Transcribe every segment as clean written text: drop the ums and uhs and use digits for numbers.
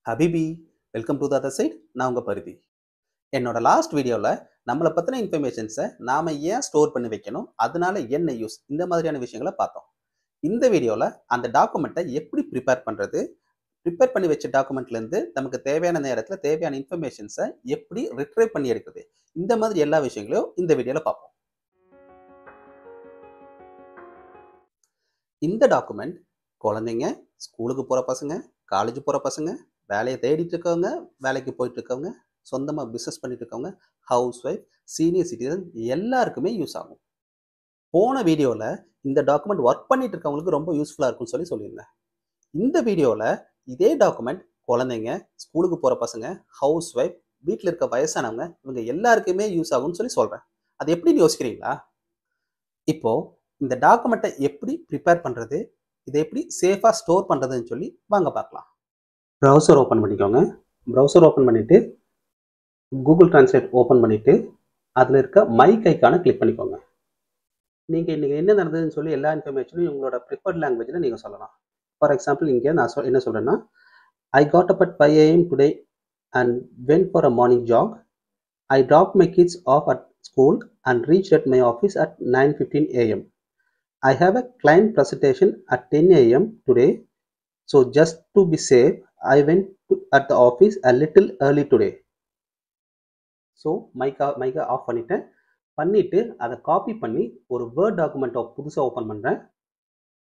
Habibi, welcome to the other side. நான் உங்கள் பருதி. என்னோட லாஸ்ட் வீடியோவில் நம்மளை பற்றின இன்ஃபர்மேஷன்ஸை நாம் ஏன் ஸ்டோர் பண்ணி வைக்கணும், அதனால என்ன யூஸ், இந்த மாதிரியான விஷயங்களை பார்த்தோம். இந்த வீடியோவில் அந்த டாக்குமெண்ட்டை எப்படி ப்ரிப்பேர் பண்ணுறது, ப்ரிப்பேர் பண்ணி வச்ச டாக்குமெண்ட்லேருந்து நமக்கு தேவையான நேரத்தில் தேவையான இன்ஃபர்மேஷன்ஸை எப்படி ரிட்ரைவ் பண்ணி எடுக்குது, இந்த மாதிரி எல்லா விஷயங்களையும் இந்த வீடியோவில் பார்ப்போம். இந்த டாக்குமெண்ட் குழந்தைங்க, ஸ்கூலுக்கு போகிற பசங்க, காலேஜ் போகிற பசங்க, வேலையை தேடிட்டு இருக்கவங்க, வேலைக்கு போயிட்டு இருக்கவங்க, சொந்தமாக பிஸ்னஸ் பண்ணிட்டு இருக்கவங்க, ஹவுஸ் ஒய்ஃப், சீனியர் சிட்டிசன் எல்லாருக்குமே யூஸ் ஆகும். போன வீடியோவில் இந்த டாக்குமெண்ட் ஒர்க் பண்ணிட்டு இருக்கவங்களுக்கு ரொம்ப யூஸ்ஃபுல்லாக இருக்கும்னு சொல்லியிருந்தேன். இந்த வீடியோவில் இதே டாக்குமெண்ட் குழந்தைங்க, ஸ்கூலுக்கு போகிற பசங்க, ஹவுஸ் ஒய்ஃப், வீட்டில் இருக்க வயசானவங்க, இவங்க எல்லாருக்குமே யூஸ் ஆகும்னு சொல்கிறேன். அது எப்படின்னு யோசிக்கிறீங்களா? இப்போது இந்த டாக்குமெண்ட்டை எப்படி ப்ரிப்பேர் பண்ணுறது, இதை எப்படி சேஃபாக ஸ்டோர் பண்ணுறதுன்னு சொல்லி வாங்க பார்க்கலாம். ப்ரௌசர் ஓப்பன் பண்ணிக்கோங்க. ப்ரௌசர் ஓப்பன் பண்ணிவிட்டு கூகுள் ட்ரான்ஸ்லேட் ஓப்பன் பண்ணிவிட்டு அதில் இருக்க மைக் ஐக்கானை கிளிக் பண்ணிக்கோங்க. நீங்கள் இன்றைக்கி என்ன நடந்ததுன்னு சொல்லி எல்லா இன்ஃபர்மேஷனும் உங்களோட ப்ரிஃபர்ட் லாங்குவேஜில் நீங்கள் சொல்லலாம். ஃபார் எக்ஸாம்பிள், இங்கே நான் என்ன சொல்கிறேன்னா, I got up at 5 AM today and went for a morning jog. I drop my kids off at school and reach at my office at 9:15 AM. I have a client presentation at 10 AM today. So just to be safe, I went at the office a little early today. So மைக்கை of பண்ணிவிட்டு அதை copy பண்ணி ஒரு word டாக்குமெண்ட்டை புதுசாக open பண்ணுறேன்.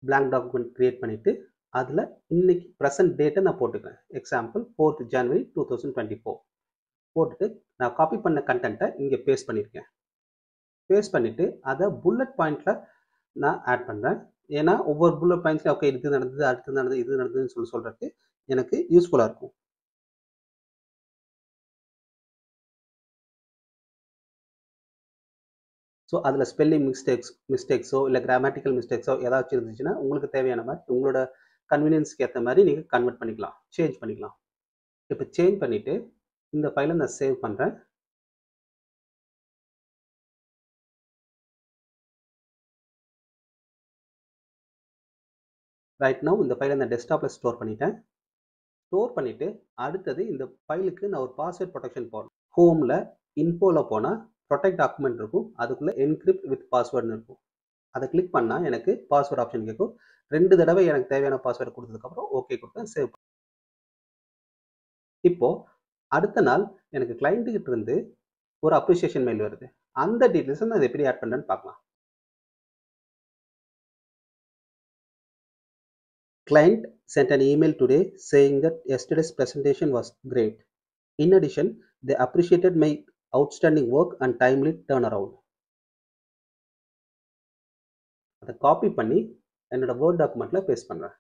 Blank document create பண்ணிவிட்டு அதில் இன்னைக்கு ப்ரெசன்ட் டேட்டை நான் போட்டுக்கிறேன். எக்ஸாம்பிள் 4th January 2024 போட்டுட்டு நான் காப்பி பண்ண கண்டென்ட்டை இங்கே பேஸ்ட் பண்ணியிருக்கேன். பேஸ்ட் பண்ணிவிட்டு அதை புல்லட் பாயிண்டில் நான் ஆட் பண்ணுறேன். ஏன்னா ஒவ்வொரு புல்லட் பாயிண்ட்ஸ்லையும் ஓகே இது நடந்தது, அடுத்து நடந்தது, இது நடந்ததுன்னு சொல்கிறதுக்கு எனக்கு யூஸ்ஃபுல்லாக இருக்கும். ஸோ அதில் ஸ்பெல்லிங் மிஸ்டேக்ஸோ இல்லை கிராமட்டிக்கல் மிஸ்டேக்ஸோ ஏதாச்சும் இருந்துச்சுன்னா உங்களுக்கு தேவையான மாதிரி உங்களோட கன்வீனியன்ஸ்க்கு ஏற்ற மாதிரி நீங்கள் கன்வெர்ட் பண்ணிக்கலாம், சேஞ்ச் பண்ணிக்கலாம். இப்போ சேஞ்ச் பண்ணிவிட்டு இந்த ஃபைலை நான் சேவ் பண்ணுறேன். ரைட் நவ் இந்த ஃபைலை நான் டெஸ்க்டாப்பில் ஸ்டோர் பண்ணிட்டேன். ஸ்டோர் பண்ணிவிட்டு அடுத்தது இந்த ஃபைலுக்கு நான் ஒரு பாஸ்வேர்ட் ப்ரொடெக்ஷன் போடணும். ஹோமில் இன்ஃபோவில் போனால் ப்ரொடெக்ட் டாக்குமெண்ட் இருக்கும், அதுக்குள்ளே என்கிரிப்ட் வித் பாஸ்வேர்டுன்னு இருக்கும். அதை கிளிக் பண்ணால் எனக்கு பாஸ்வேர்ட் ஆப்ஷன் கேட்கும். 2 தடவை எனக்கு தேவையான பாஸ்வேர்டு கொடுத்ததுக்கப்புறம் ஓகே கொடுத்தேன், சேவ். இப்போது அடுத்த நாள் எனக்கு கிளைண்ட்டுக்கிட்ட இருந்து ஒரு அப்ரிசியேஷன் மெயில் வருது. அந்த டீட்டெயில்ஸை நான் எப்படி ஆட் பண்ணுறேன்னு பார்க்கலாம். Client sent an email today saying that yesterday's presentation was great. In addition, they appreciated my outstanding work and timely turnaround. அதை காப்பி பண்ணி என்னோட வேர்ட் டாக்குமெண்ட்டில் பேஸ்ட் பண்ணுறேன்.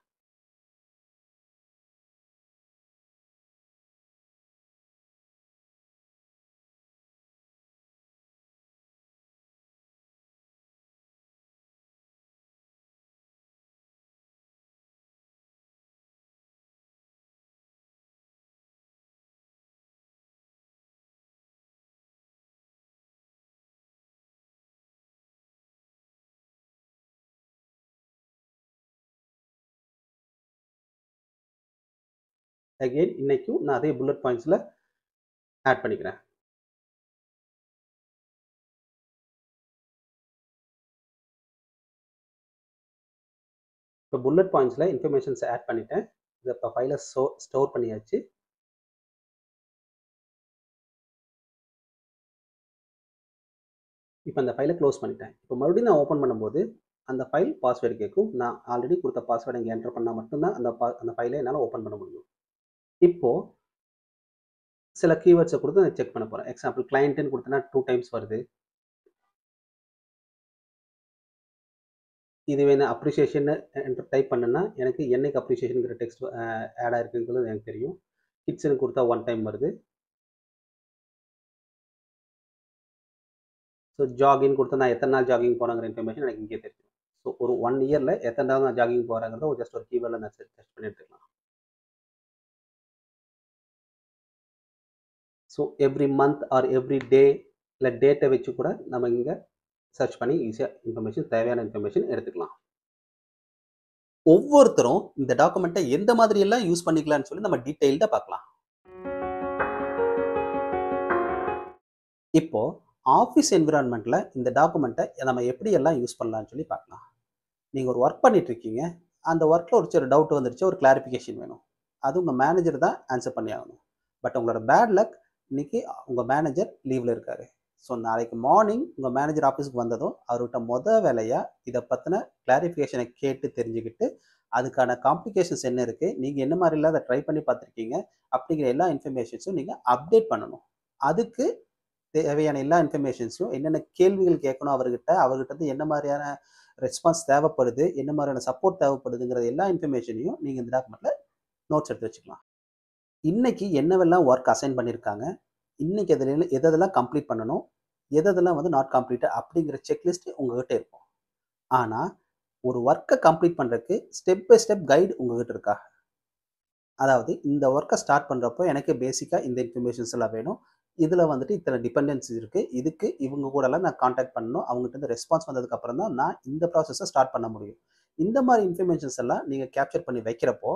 அகெயின் இன்னைக்கும் நான் அதே புல்லட் பாயிண்ட்ஸில் ஆட் பண்ணிக்கிறேன். இப்போ புல்லட் பாயிண்ட்ஸில் இன்ஃபர்மேஷன்ஸை ஆட் பண்ணிட்டேன். இதை இப்போ ஃபைலை ஸ்டோர் பண்ணியாச்சு. இப்போ அந்த ஃபைலை க்ளோஸ் பண்ணிட்டேன். இப்போ மறுபடியும் நான் ஓப்பன் பண்ணும்போது அந்த ஃபைல் பாஸ்வேர்டு கேட்கும். நான் ஆல்ரெடி கொடுத்த பாஸ்வேர்டை இங்கே என்டர் பண்ணால் மட்டும்தான் அந்த ஃபைலை என்னால் ஓப்பன் பண்ண முடியும். இப்போது சில கீவேர்ட்ஸை கொடுத்து நான் செக் பண்ண போகிறேன். எக்ஸாம்பிள் கிளைண்ட்டுன்னு கொடுத்தனா 2 டைம்ஸ் வருது. இதுவே நான் அப்ரிசியேஷன் டைப் பண்ணேன்னா எனக்கு என்னைக்கு அப்ரிசியேஷனுங்கிற டெக்ஸ்ட் ஆட் ஆகிருக்குங்கிறது எனக்கு தெரியும். கிட்ஸ்ன்னு கொடுத்தா 1 டைம் வருது. ஸோ ஜாகிங் கொடுத்தா நான் எத்தனை நாள் ஜாகிங் போகிறாங்கிற இன்ஃபர்மேஷன் எனக்கு இங்கே தெரியும். ஸோ ஒரு 1 இயரில் எத்தனை நாள் நான் ஜாகிங் போகிறாங்கிறத ஜஸ்ட் ஒரு கீவேர்டில் நான் டெஸ்ட் பண்ணி எடுத்துக்கலாம். So every month or every day இல்லை டேட்டை வச்சு கூட நம்ம இங்கே சர்ச் பண்ணி ஈஸியாக தேவையான இன்ஃபர்மேஷன் எடுத்துக்கலாம். ஒவ்வொருத்தரும் இந்த டாக்குமெண்ட்டை எந்த மாதிரி எல்லாம் யூஸ் பண்ணிக்கலாம்னு சொல்லி நம்ம டீட்டெயில்டா பார்க்கலாம். இப்போ ஆஃபீஸ் என்விரான்மெண்ட்ல இந்த டாக்குமெண்ட்டை நம்ம எப்படி எல்லாம் யூஸ் பண்ணலாம்னு சொல்லி பார்க்கலாம். நீங்க ஒரு ஒர்க் பண்ணிட்டு இருக்கீங்க. அந்த ஒர்க்ல ஒரு டவுட் வந்துருச்சு. ஒரு கிளாரிஃபிகேஷன் வேணும். அது உங்க மேனேஜர் தான் ஆன்சர் பண்ணி ஆகணும். பட் உங்களோட பேட் லக் இன்னைக்கு உங்க மேனேஜர் லீவ்ல இருக்காரு. ஸோ நாளைக்கு மார்னிங் உங்க மேனேஜர் ஆஃபீஸ்க்கு வந்ததும் அவர்கிட்ட வேலையா இதை பத்தின கிளாரிஃபிகேஷனை கேட்டு தெரிஞ்சுக்கிட்டு அதுக்கான காம்ப்ளிகேஷன்ஸ் என்ன இருக்கு, நீங்க என்ன மாதிரிலாம் அதை ட்ரை பண்ணி பார்த்துருக்கீங்க அப்படிங்கிற எல்லா இன்ஃபர்மேஷன்ஸும் நீங்க அப்டேட் பண்ணணும். அதுக்கு தேவையான எல்லா இன்ஃபர்மேஷன்ஸும் என்னென்ன கேள்விகள் கேட்கணும் அவர்கிட்ட, அவர்கிட்ட இருந்து என்ன மாதிரியான ரெஸ்பான்ஸ் தேவைப்படுது, என்ன மாதிரியான சப்போர்ட் தேவைப்படுதுங்கிற எல்லா இன்ஃபர்மேஷனையும் நீங்க இந்த டாக்குமெண்ட்ல நோட்ஸ் எடுத்து வச்சுக்கலாம். இன்னைக்கு என்னவெல்லாம் ஒர்க் அசைன் பண்ணியிருக்காங்க, இன்னைக்கு எதெல்லாம் கம்ப்ளீட் பண்ணணும், எதெல்லாம் வந்து நாட் கம்ப்ளீட்டட் அப்படிங்கிற செக்லிஸ்ட் உங்ககிட்ட இருக்கும். ஆனா ஒரு ஒர்க்கை கம்ப்ளீட் பண்றதுக்கு ஸ்டெப் பை ஸ்டெப் கைடு உங்ககிட்ட இருக்கா? அதாவது இந்த ஒர்க்கை ஸ்டார்ட் பண்ணுறப்போ எனக்கு பேசிக்காக இந்த இன்ஃபர்மேஷன்ஸ் எல்லாம் வேணும். இதில் வந்துட்டு இத்தனை டிபெண்டன்சி இருக்குது. இதுக்கு இவங்க கூடலாம் நான் காண்டாக்ட் பண்ணணும். அவங்ககிட்ட இருந்து ரெஸ்பான்ஸ் வந்ததுக்கப்புறம் தான் நான் இந்த ப்ராசஸை ஸ்டார்ட் பண்ண முடியும். இந்த மாதிரி இன்ஃபர்மேஷன்ஸ் எல்லாம் நீங்கள் கேப்சர் பண்ணி வைக்கிறப்போ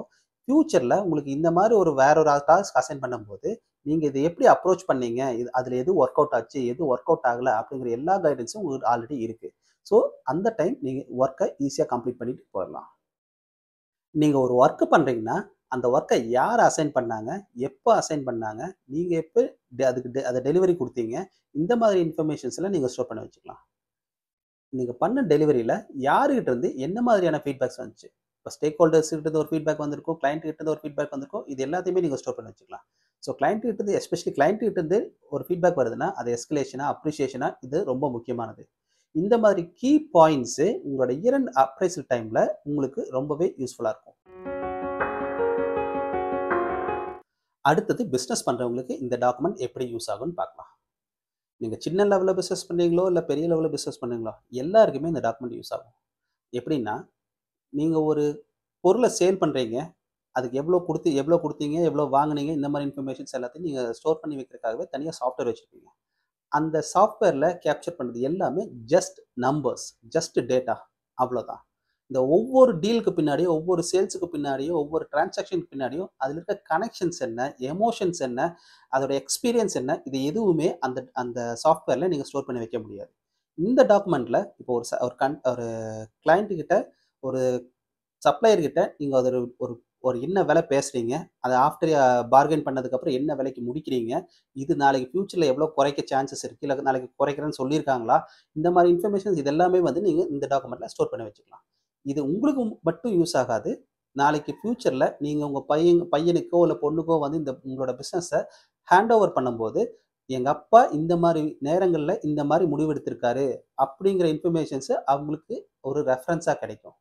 ஃப்யூச்சரில் உங்களுக்கு இந்த மாதிரி வேற ஒரு டாஸ்க் அசைன் பண்ணும்போது நீங்கள் இதை எப்படி அப்ரோச் பண்ணீங்க, இது அதில் எது ஒர்க் அவுட் ஆச்சு, எது ஒர்க் அவுட் ஆகலை அப்படிங்கிற எல்லா கைடன்ஸும் உங்களுக்கு ஆல்ரெடி இருக்குது. ஸோ அந்த டைம் நீங்கள் ஒர்க்கை ஈஸியாக கம்ப்ளீட் பண்ணிட்டு போயிடலாம். நீங்க ஒரு ஒர்க் பண்றீங்கன்னா, அந்த ஒர்க்கை யார் அசைன் பண்ணாங்க? எப்ப அசைன் பண்ணாங்க? நீங்க எப்ப அதுக்கு அத டெலிவரி குடுத்தீங்க? இந்த மாதிரி இன்ஃபர்மேஷன்ஸ்லாம் நீங்க ஸ்டோர் பண்ணி வச்சுக்கலாம். நீங்க பண்ண டெலிவரில யாருகிட்ட இருந்து என்ன மாதிரியான ஃபீட்பேக்ஸ் வந்துச்சு? இப்ப ஸ்டேக் ஹோல்டர்ஸ் கிட்ட இருந்து ஒரு ஃபீட்பேக் வந்திருக்கும். கிளையன்ட் கிட்ட இருந்து ஒரு ஃபீட்பேக் வந்திருக்கும். இது எல்லாத்தையுமே நீங்க ஸ்டோர் பண்ணி வச்சுக்கலாம். ஸோ கிளையன்ட் கிட்ட இருந்து எஸ்பெஷலி கிளையன்ட் கிட்ட இருந்து ஒரு ஃபீட்பேக் வருதுன்னா, அது எஸ்கலேஷனா, அப்ரிசியேஷனா இது ரொம்ப முக்கியமானது. இந்த மாதிரி கீ பாயிண்ட்ஸ் உங்களோட இயர் எண்ட் அப்ரைசல் டைம்ல உங்களுக்கு ரொம்பவே யூஸ்ஃபுல்லா இருக்கும். அடுத்தது பிசினஸ் பண்றவங்களுக்கு இந்த டாக்குமெண்ட் எப்படி யூஸ் ஆகும்னு பார்க்கலாம். நீங்க சின்ன லெவல்ல பிசினஸ் பண்றீங்களோ, இல்ல பெரிய லெவல்ல பிசினஸ் பண்றீங்களோ, எல்லாருக்குமே இந்த டாக்குமெண்ட் யூஸ் ஆகும். எப்படின்னா, நீங்க ஒரு பொருள சேல் பண்றீங்க. அதுக்கு எவ்வளோ குடுத்தீங்க, எவ்வளோ வாங்குனீங்க, இந்த மாரி இன்ஃபர்மேஷன்ஸ் எல்லாத்தையும் நீங்க ஸ்டோர் பண்ணி வைக்கிறதுக்காகவே தனியா சாஃப்ட்வேர் வச்சிருப்பீங்க. அந்த சாஃப்ட்வேர்ல கேப்சர் பண்றது எல்லாமே ஜஸ்ட் நம்பர்ஸ், ஜஸ்ட் டேட்டா அவ்வளோதான். இந்த ஒவ்வொரு டீலுக்கு பின்னாடியும், ஒவ்வொரு சேல்ஸுக்கு பின்னாடியும், ஒவ்வொரு டிரான்சாக்ஷனுக்கு பின்னாடியும் அதில இருக்க கனெக்ஷன்ஸ் என்ன, எமோஷன்ஸ் என்ன, அதோட எக்ஸ்பீரியன்ஸ் என்ன, இது எதுவுமே அந்த அந்த சாஃப்ட்வேர்ல நீங்க ஸ்டோர் பண்ணி வைக்க முடியாது. இந்த டாக்குமெண்ட்ல இப்போ ஒரு கிளையண்ட் கிட்ட, ஒரு சப்ளையர் கிட்ட நீங்க அது ஒரு ஒரு ஒரு என்ன விலை பேசுறீங்க, அதை ஆஃப்டர் பார்கெயின் பண்ணதுக்கப்புறம் என்ன விலைக்கு முடிக்கிறீங்க, இது நாளைக்கு ஃபியூச்சர்ல எவ்வளோ குறைக்க சான்சஸ் இருக்கு, இல்லை நாளைக்கு குறைக்கிறேன்னு சொல்லியிருக்காங்களா, இந்த மாதிரி இன்ஃபர்மேஷன்ஸ் இது எல்லாமே வந்து நீங்க இந்த டாக்குமெண்ட்ல ஸ்டோர் பண்ணி வச்சுக்கலாம். இது உங்களுக்கு மட்டும் யூஸ் ஆகாது. நாளைக்கு ஃபியூச்சர்ல நீங்க உங்க பையனுக்கோ இல்ல பொண்ணுக்கோ வந்து இந்த உங்களோட பிசினஸ ஹேண்ட் ஓவர் பண்ணும்போது, எங்க அப்பா இந்த மாரி நேரங்கள்ல இந்த மாரி முடிவெடுத்திருக்காரு அப்படிங்கிற இன்ஃபர்மேஷன்ஸ் அவங்களுக்கு ஒரு ரெஃபரன்ஸா கிடைக்கும்.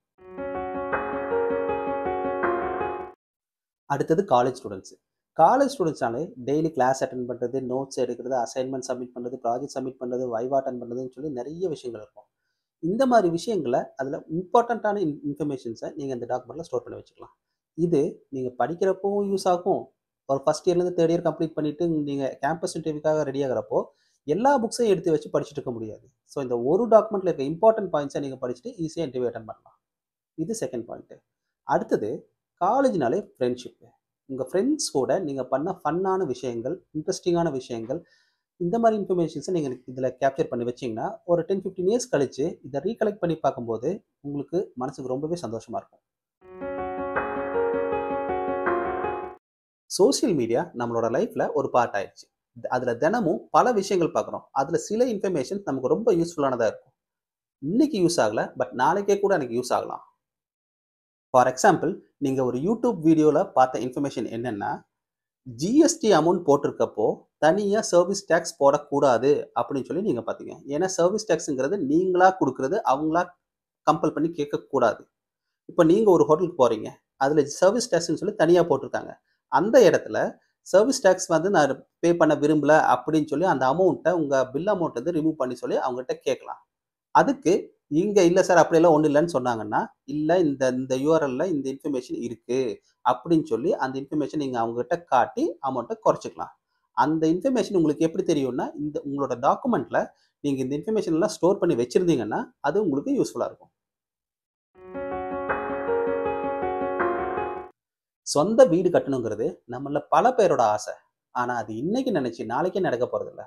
அடுத்தது காலேஜ் ஸ்டூடண்ட்ஸ். காலேஜ் ஸ்டூடண்ட்ஸ்னாலே டெய்லி கிளாஸ் அட்டெண்ட் பண்றது, நோட்ஸ் எடுக்கிறது, அசைன்மென்ட் சப்மிட் பண்றது, ப்ராஜெக்ட் சப்மிட் பண்றது, வைவா அட்டெண்ட் பண்றதுன்னு சொல்லி நிறைய விஷயங்கள் இருக்கும். இந்த மாதிரி விஷயங்கள அதில இம்பார்ட்டன்ட்டான இன்ஃபர்மேஷன்ஸ நீங்க இந்த டாக்குமெண்ட்ல ஸ்டோர் பண்ணி வச்சுக்கலாம். இது நீங்க படிக்கிறப்பவும் யூஸ் ஆகும். ஒரு ஃபர்ஸ்ட் இயர்லேருந்து தேர்ட் இயர் கம்ப்ளீட் பண்ணிட்டு நீங்க கேம்பஸ் இன்டர்வியூக்காக ரெடி ஆகுறப்போ, எல்லா புக்ஸையும் எடுத்து வச்சு படிச்சுட்டு இருக்க முடியாது. ஸோ இந்த ஒரு டாக்குமெண்ட்ல இருக்க இம்பார்ட்டன்ட் பாயிண்ட்ஸ நீங்க படிச்சுட்டு ஈஸியா இன்டர்வியூ அட்டெண்ட் பண்ணலாம். இது செகண்ட் பாயிண்ட். அடுத்தது காலேஜ்னாலே ஃப்ரெண்ட்ஷிப். உங்க ஃப்ரெண்ட்ஸ் கூட நீங்க பண்ண ஃபன்னான விஷயங்கள், இன்ட்ரஸ்டிங்கான விஷயங்கள், இந்த மாதிரி இன்ஃபர்மேஷன்ஸை நீங்கள் இதில் கேப்சர் பண்ணி வச்சிங்கன்னா ஒரு 10-15 இயர்ஸ் கழிச்சு இதை ரீகலெக்ட் பண்ணி பார்க்கும்போது உங்களுக்கு மனசுக்கு ரொம்பவே சந்தோஷமா இருக்கும். சோசியல் மீடியா நம்மளோட லைஃப்ல ஒரு பார்ட் ஆயிடுச்சு. அதில் தினமும் பல விஷயங்கள் பார்க்குறோம். அதில் சில இன்ஃபர்மேஷன் நமக்கு ரொம்ப யூஸ்ஃபுல்லானதாக இருக்கும். இன்னைக்கு யூஸ் ஆகல, பட் நாளைக்கே கூட எனக்கு யூஸ் ஆகலாம். ஃபார் எக்ஸாம்பிள், நீங்கள் ஒரு யூடியூப் வீடியோவில் பார்த்த இன்ஃபர்மேஷன் என்னென்னா, ஜிஎஸ்டி அமௌண்ட் போட்டிருக்கப்போ தனியா சர்வீஸ் டேக்ஸ் போடக்கூடாது அப்படின்னு சொல்லி நீங்க பாத்தீங்க. ஏன்னா சர்வீஸ் டேக்ஸ்ங்கிறது நீங்களா கொடுக்கறது, அவங்களா கம்பல் பண்ணி கேட்கக்கூடாது. இப்போ நீங்க ஒரு ஹோட்டலுக்கு போறீங்க. அதுல சர்வீஸ் டேக்ஸ்ன்னு சொல்லி தனியா போட்டிருக்காங்க. அந்த இடத்துல சர்வீஸ் டேக்ஸ் வந்து நான் பே பண்ண விரும்பல அப்படின்னு சொல்லி அந்த அமௌண்ட்டை உங்க பில் அமௌண்ட் வந்து ரிமூவ் பண்ணி சொல்லி அவங்ககிட்ட கேட்கலாம். அதுக்கு இங்க இல்ல சார் அப்படியெல்லாம் ஒண்ணும் இல்லன்னு சொன்னாங்கன்னா, இல்ல இந்த இந்த யுஆர்எல்ல இந்த இன்ஃபர்மேஷன் இருக்கு அப்படின்னு சொல்லி அந்த இன்ஃபர்மேஷன் நீங்க அவங்ககிட்ட காட்டி அமௌண்ட்ட குறைச்சுக்கலாம். அந்த இன்ஃபர்மேஷன் உங்களுக்கு எப்படி தெரியும்னா, இந்த உங்களோட டாக்குமெண்ட்ல நீங்க இந்த இன்ஃபர்மேஷன் எல்லாம் ஸ்டோர் பண்ணி வச்சிருந்தீங்கன்னா, அது உங்களுக்கு யூஸ்ஃபுல்லா இருக்கும். சொந்த வீடு கட்டணுங்கிறது நம்மள பல பேரோட ஆசை. ஆனா அது இன்னைக்கு நினைச்சு நாளைக்கே நடக்க போறதில்ல.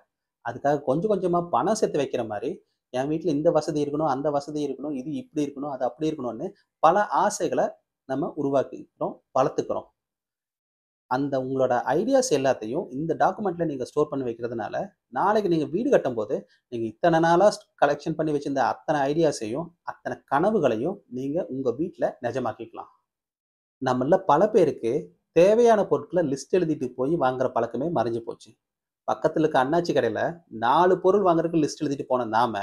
அதுக்காக கொஞ்சம் கொஞ்சமா பணம் சேர்த்து வைக்கிற மாரி, என் வீட்ல இந்த வசதி இருக்கணும், அந்த வசதி இருக்கணும், இது இப்படி இருக்கணும், அது அப்படி இருக்கணும்னு பல ஆசைகள நம்ம உருவாக்கிக்கிறோம், வளர்த்துக்கிறோம். அந்த உங்களோட ஐடியாஸ் எல்லாத்தையும் இந்த டாக்குமெண்ட்ல நீங்க ஸ்டோர் பண்ணி வைக்கிறதுனால, நாளைக்கு நீங்க வீடு கட்டும்போது, நீங்க இத்தன நாளா கலெக்ஷன் பண்ணி வச்சிருந்த அத்தன ஐடியாஸையும், அத்தன கனவுகளையும் நீங்க உங்க வீட்ல நிஜமாக்கிக்கலாம். நம்மள்ல பல பேருக்கு தேவையான பொருட்கள லிஸ்ட் எழுதிட்டு போய் வாங்குற பழக்கமே மறைஞ்சு போச்சு. பக்கத்துல இருக்க அண்ணாச்சி கடையில 4 பொருள் வாங்குறதுக்கு லிஸ்ட் எழுதிட்டு போன நாம,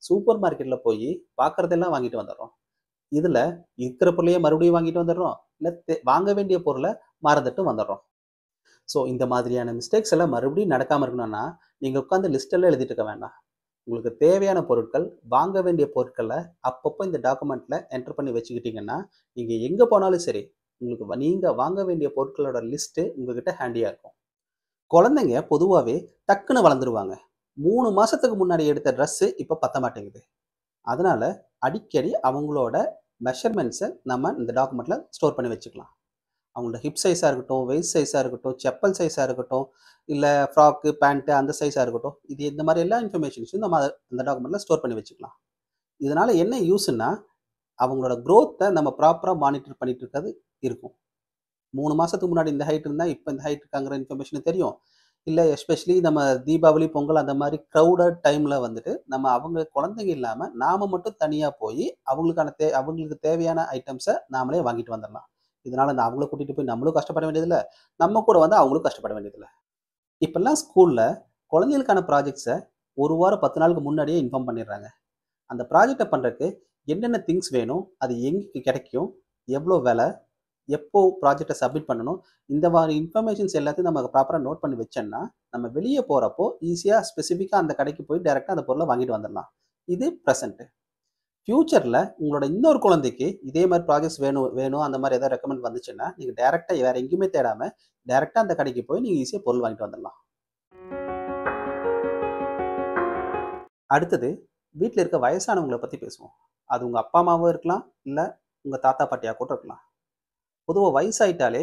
சூப்பர் மார்க்கெட்ல போயி பார்க்கறதெல்லாம் வாங்கிட்டு வந்துர்றோம். இதுல இருக்கிற பொருளையே மறுபடியும் வாங்கிட்டு வந்துர்றோம். இல்ல வாங்க வேண்டிய பொருள மறந்துட்டு வந்துர்றோம். ஸோ இந்த மாதிரியான மிஸ்டேக்ஸ் எல்லாம் மறுபடியும் நடக்காம இருக்கணும்னா, நீங்க உட்கார்ந்து லிஸ்ட் எல்லாம் எழுதிட்டு இருக்க வேண்டாம். உங்களுக்கு தேவையான பொருட்கள், வாங்க வேண்டிய பொருட்கள அப்பப்போ இந்த டாக்குமெண்ட்ல என்டர் பண்ணி வச்சுக்கிட்டீங்கன்னா, நீங்க எங்க போனாலும் சரி, உங்களுக்கு நீங்க வாங்க வேண்டிய பொருட்களோட லிஸ்ட் உங்ககிட்ட ஹேண்டியா இருக்கும். குழந்தைங்க பொதுவாவே டக்குன்னு வளர்ந்துருவாங்க. 3 மாசத்துக்கு முன்னாடி எடுத்த ட்ரெஸ் இப்ப பத்த மாட்டேங்குது. அதனால அடிக்கடி அவங்களோட மெஷர்மென்ட்ஸ நம்ம இந்த டாக்குமெண்ட்ல ஸ்டோர் பண்ணி வச்சுக்கலாம். அவங்களோட ஹிப் சைஸா இருக்கட்டும், வெய்ஸ்ட் சைஸா இருக்கட்டும், செப்பல் சைஸா இருக்கட்டும், இல்ல ஃப்ராக்கு, பேண்ட் அந்த சைஸா இருக்கட்டும். இது இந்த மாரி எல்லா இன்ஃபர்மேஷன்ஸையும் நம்ம அந்த டாக்குமெண்ட்ல ஸ்டோர் பண்ணி வச்சுக்கலாம். இதனால என்ன யூஸ்ன்னா, அவங்களோட குரோத்த நம்ம ப்ராப்பரா மானிட்டர் பண்ணிட்டு இருக்கிறது இருக்கும். 3 மாசத்துக்கு முன்னாடி இந்த ஹைட் இருந்தா, இப்ப இந்த ஹைட் இருக்காங்கிற இன்ஃபர்மேஷன் தெரியும். இல்ல எஸ்பெஷலி நம்ம தீபாவளி, பொங்கல் அந்த மாரி கிரவுடட் டைம்ல வந்துட்டு, நம்ம அவங்க குழந்தைங்க இல்லாம, நாம மட்டும் தனியா போயி, அவங்களுக்கு தேவையான ஐட்டம்ஸ நாமளே வாங்கிட்டு வந்துரலாம். இதனால அவங்கள கூட்டிட்டு போய் நம்மளும் கஷ்டப்பட வேண்டியதில்ல. நம்ம கூட வந்து அவங்களும் கஷ்டப்பட வேண்டியதில்ல. இப்பல்லாம் ஸ்கூல்ல குழந்தைகளுக்கான ப்ராஜெக்ட்ஸ 1 வாரம் 10 நாளுக்கு முன்னாடியே இன்ஃபார்ம் பண்ணிடுறாங்க. அந்த ப்ராஜெக்ட்ட பண்றதுக்கு என்னென்ன திங்ஸ் வேணும்? அது எங்க கிடைக்கும்? எவ்வளோ விலை? எப்போ ப்ராஜெக்ட்ட சப்மிட் பண்ணணும்? இந்த மாரி இன்ஃபர்மேஷன்ஸ் எல்லாத்தையும் நம்ம ப்ராப்பரா நோட் பண்ணி வச்சோம்னா, நம்ம வெளிய போறப்போ ஈஸியா ஸ்பெசிஃபிக்கா அந்த கடைக்கு போய் டைரக்ட்டா அந்த பொருள வாங்கிட்டு வந்துரலாம். இது பிரசன்ட். ஃபியூச்சர்ல உங்களோட இன்னொரு குழந்தைக்கு இதே மாரி ப்ராஜெக்ட்ஸ் வேணும் வேணும் அந்த மாரி ஏதாவது ரெக்கமெண்ட் வந்துச்சுன்னா, நீங்க டைரக்ட்டா வேற எங்கேயுமே தேடாம, டைரக்ட்டா அந்த கடைக்கு போய் நீங்க ஈஸியா பொருள் வாங்கிட்டு வந்துரலாம். அடுத்தது வீட்ல இருக்க வயசானவங்கள பத்தி பேசுவோம். அது உங்க அப்பா, அம்மாவும் இருக்கலாம். இல்ல உங்க தாத்தா, பாட்டியா கூட இருக்கலாம். பொதுவா வயசாயிட்டாலே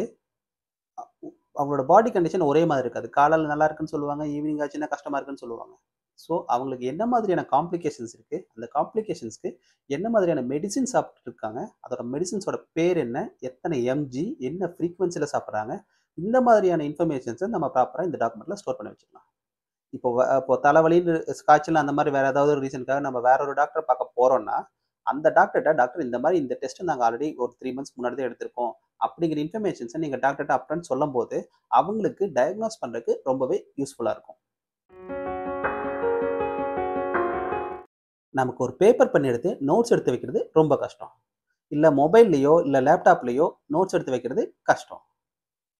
அவங்களோட பாடி கண்டிஷன் ஒரே மாதிரி இருக்காது. காலைல நல்லா இருக்குன்னு சொல்லுவாங்க. ஈவினிங் ஆச்சுன்னா கஷ்டமா இருக்குன்னு சொல்லுவாங்க. ஸோ, அவங்களுக்கு என்ன மாதிரியான காம்ப்ளிகேஷன்ஸ் இருக்கு? அந்த காம்ப்ளிகேஷன்ஸ்க்கு என்ன மாதிரியான மெடிசின் சாப்பிட்டுட்டு இருக்காங்க? அதோட மெடிசின்ஸோட பேர் என்ன? எத்தனை எம்ஜி? என்ன ஃப்ரீக்வென்சில சாப்பிடுறாங்க? இந்த மாதிரியான இன்ஃபர்மேஷன்ஸ நம்ம ப்ராப்பரா இந்த டாக்குமெண்ட்ல ஸ்டோர் பண்ணி வச்சுக்கலாம். இப்போ தலைவலின்னு காய்ச்சல் அந்த மாரி வேற ஏதாவது ஒரு ரீசனுக்காக நம்ம வேற ஒரு டாக்டர பார்க்க போறோம்னா, அந்த டாக்டர்ட்ட டாக்டர் இந்த மாரி இந்த டெஸ்ட் நாங்க ஆல்ரெடி ஒரு 3 மந்த்ஸ் முன்னாடி தான் எடுத்திருக்கோம். அப்படிங்கிற இன்ஃபர்மேஷன்ஸ நீங்க டாக்டர்ட்ட அப்ஃரண்ட் சொல்லும்போது, அவங்களுக்கு டயக்னோஸ் பண்றதுக்கு ரொம்பவே யூஸ்ஃபுல்லா இருக்கும். நமக்கு ஒரு பேப்பர் பென் எடுத்து நோட்ஸ் எடுத்து வைக்கிறது ரொம்ப கஷ்டம். இல்ல மொபைல்லயோ, இல்ல லேப்டாப்லயோ நோட்ஸ் எடுத்து வைக்கிறது கஷ்டம்.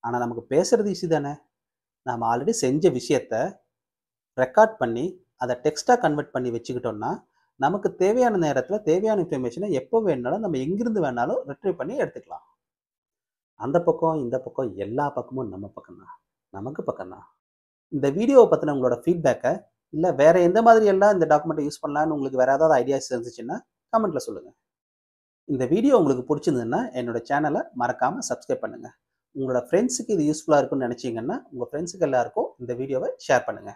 ஆனா நமக்கு பேசுறது ஈஸி தானே! நாம ஆல்ரெடி செஞ்ச விஷயத்த ரெக்கார்ட் பண்ணி, அத டெக்ஸ்ட்டா கன்வெர்ட் பண்ணி வச்சுக்கிட்டோம்னா, நமக்கு தேவையான நேரத்தில தேவையான இன்ஃபர்மேஷன எப்போ வேணுனாலும் நம்ம எங்கிருந்து வேணாலும் ரிட்ரைவ் பண்ணி எடுத்துக்கலாம். அந்த பக்கம், இந்த பக்கம் எல்லா பக்கமும் நம்ம பக்கம் தான். நமக்கு பக்கம் தான். இந்த வீடியோவ பத்தின உங்களோட ஃபீட்பேக்க, இல்ல வேற எந்த மாதிரி எல்லாம் இந்த டாக்குமெண்ட்ட யூஸ் பண்ணலான்னு உங்களுக்கு வேற ஏதாவது ஐடியாஸ் இருந்துச்சுன்னா, கமெண்ட்ல சொல்லுங்க. இந்த வீடியோ உங்களுக்கு புடிச்சிருந்ததுன்னா, என்னோட சேனல மறக்காம சப்ஸ்கிரைப் பண்ணுங்க. உங்களோட ஃப்ரெண்ட்ஸுக்கு இது யூஸ்ஃபுல்லா இருக்கும்னு நினைச்சீங்கன்னா, உங்க ஃப்ரெண்ட்ஸுக்கு எல்லாருக்கும் இந்த வீடியோவ ஷேர் பண்ணுங்க.